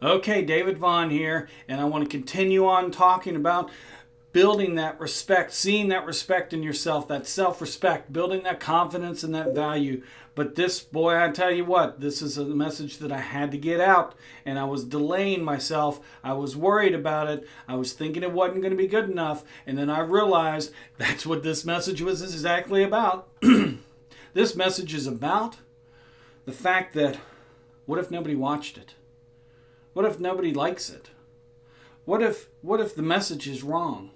Okay, David Vaughn here, and I want to continue on talking about building that respect, seeing that respect in yourself, that self-respect, building that confidence and that value. But this, boy, I tell you what, this is a message that I had to get out, and I was delaying myself. I was worried about it. I was thinking it wasn't going to be good enough, and then I realized that's what this message was exactly about. This message is about the fact that what if nobody watched it? What if nobody likes it? What if the message is wrong?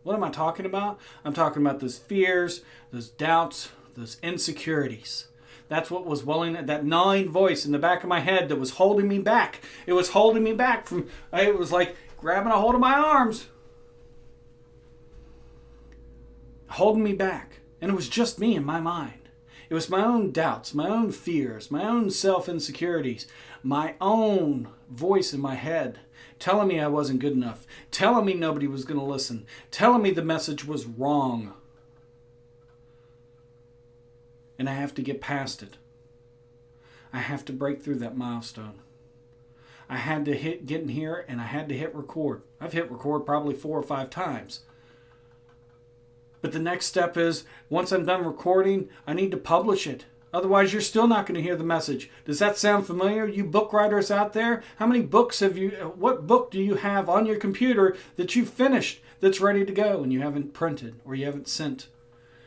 What am I talking about? I'm talking about those fears, those doubts, those insecurities. That's what was welling, that gnawing voice in the back of my head that was holding me back. It was holding me back from, it was like grabbing a hold of my arms, holding me back. And it was just me in my mind. It was my own doubts, my own fears, my own self-insecurities, my own voice in my head telling me I wasn't good enough, telling me nobody was going to listen, telling me the message was wrong. And I have to get past it. I have to break through that milestone. I had to get in here and I had to hit record. I've hit record probably 4 or 5 times. But the next step is, once I'm done recording, I need to publish it. Otherwise, you're still not going to hear the message. Does that sound familiar? You book writers out there, how many books have you, what book do you have on your computer that you've finished that's ready to go and you haven't printed or you haven't sent?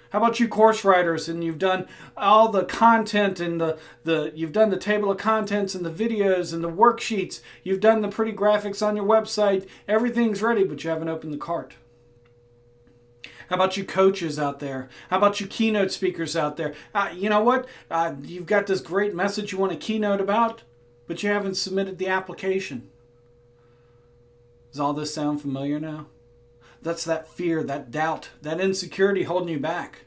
How about you course writers, and you've done all the content and you've done the table of contents and the videos and the worksheets. You've done the pretty graphics on your website. Everything's ready, but you haven't opened the cart. How about you coaches out there? How about you keynote speakers out there? You know what? You've got this great message you want to keynote about, but you haven't submitted the application. Does all this sound familiar now? That's that fear, that doubt, that insecurity holding you back.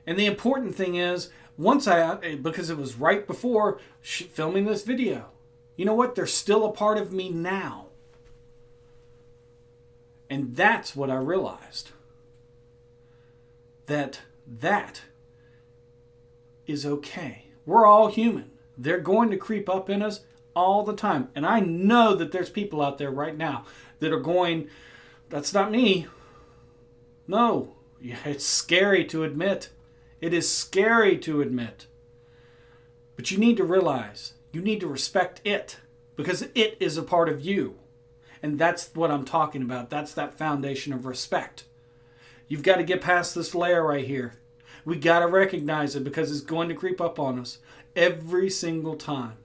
And the important thing is, because it was right before filming this video, you know what? They're still a part of me now. And that's what I realized. That is okay. We're all human. They're going to creep up in us all the time. And I know that there's people out there right now that are going, that's not me. No, it's scary to admit. It is scary to admit. But you need to realize, you need to respect it, because it is a part of you. And that's what I'm talking about. That's that foundation of respect. You've got to get past this layer right here. We got to recognize it, because it's going to creep up on us every single time.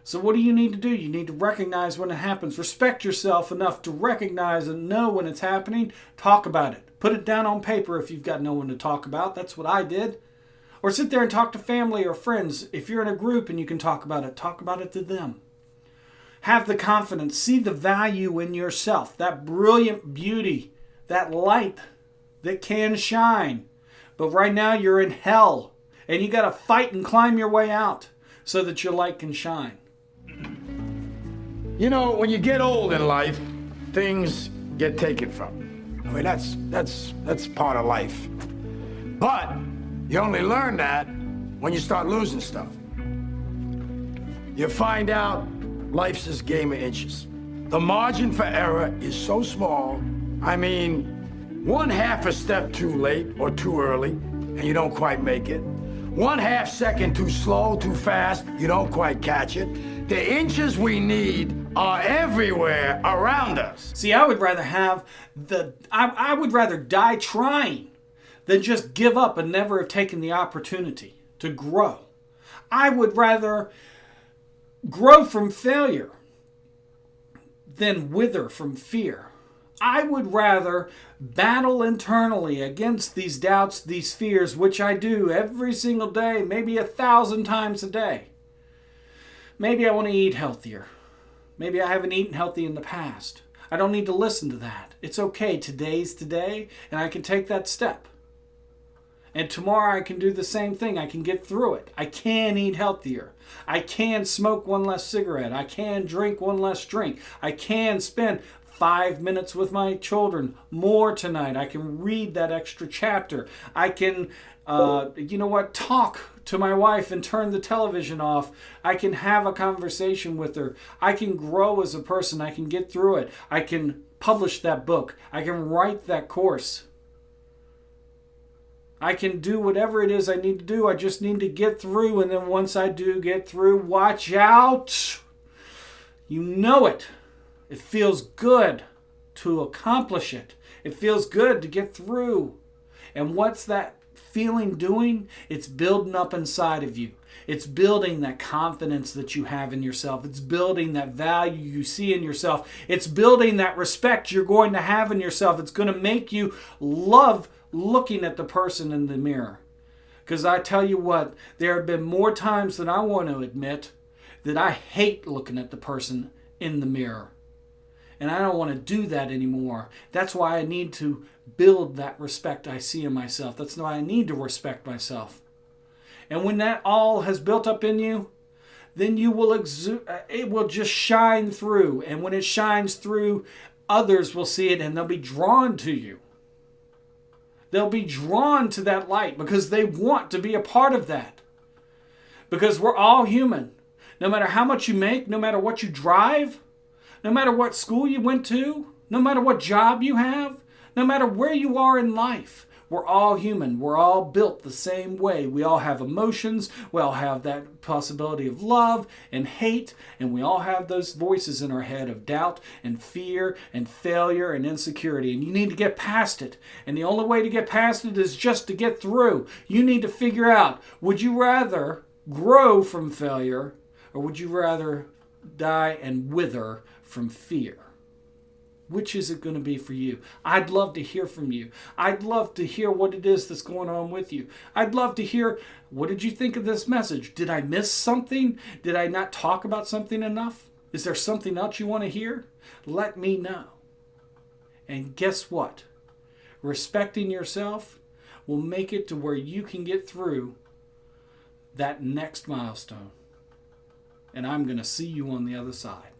So what do you need to do? You need to recognize when it happens. Respect yourself enough to recognize and know when it's happening. Talk about it. Put it down on paper if you've got no one to talk about. That's what I did. Or sit there and talk to family or friends. If you're in a group and you can talk about it to them. Have the confidence. See the value in yourself. That brilliant beauty. That light that can shine. But right now you're in hell. And you got to fight and climb your way out so that your light can shine. You know, when you get old in life, things get taken from you. I mean, that's part of life. But you only learn that when you start losing stuff. You find out life's this game of inches. The margin for error is so small. I mean, 1/2 a step too late or too early, and you don't quite make it. 1/2 second too slow, too fast, you don't quite catch it. The inches we need are everywhere around us. See, I would rather I would rather die trying than just give up and never have taken the opportunity to grow. I would rather grow from failure than wither from fear. I would rather battle internally against these doubts, these fears, which I do every single day, maybe 1,000 times a day. Maybe I want to eat healthier. Maybe I haven't eaten healthy in the past. I don't need to listen to that. It's okay. Today's today, and I can take that step. And tomorrow I can do the same thing. I can get through it. I can eat healthier. I can smoke one less cigarette. I can drink one less drink. I can spend 5 minutes with my children more tonight. I can read that extra chapter. I can, talk to my wife and turn the television off. I can have a conversation with her. I can grow as a person. I can get through it. I can publish that book. I can write that course. I can do whatever it is I need to do. I just need to get through. And then once I do get through, watch out. You know it. It feels good to accomplish it. It feels good to get through. And what's that feeling doing? It's building up inside of you. It's building that confidence that you have in yourself. It's building that value you see in yourself. It's building that respect you're going to have in yourself. It's going to make you love looking at the person in the mirror. Because I tell you what, there have been more times than I want to admit that I hate looking at the person in the mirror. And I don't want to do that anymore. That's why I need to build that respect I see in myself. That's why I need to respect myself. And when that all has built up in you, then you will it will just shine through. And when it shines through, others will see it and they'll be drawn to you. They'll be drawn to that light because they want to be a part of that. Because we're all human. No matter how much you make, no matter what you drive, no matter what school you went to, no matter what job you have, no matter where you are in life, we're all human. We're all built the same way. We all have emotions. We all have that possibility of love and hate. And we all have those voices in our head of doubt and fear and failure and insecurity. And you need to get past it. And the only way to get past it is just to get through. You need to figure out, would you rather grow from failure or would you rather die and wither from fear? Which is it going to be for you? I'd love to hear from you. I'd love to hear what it is that's going on with you. I'd love to hear, what did you think of this message? Did I miss something? Did I not talk about something enough? Is there something else you want to hear? Let me know. And guess what? Respecting yourself will make it to where you can get through that next milestone. And I'm going to see you on the other side.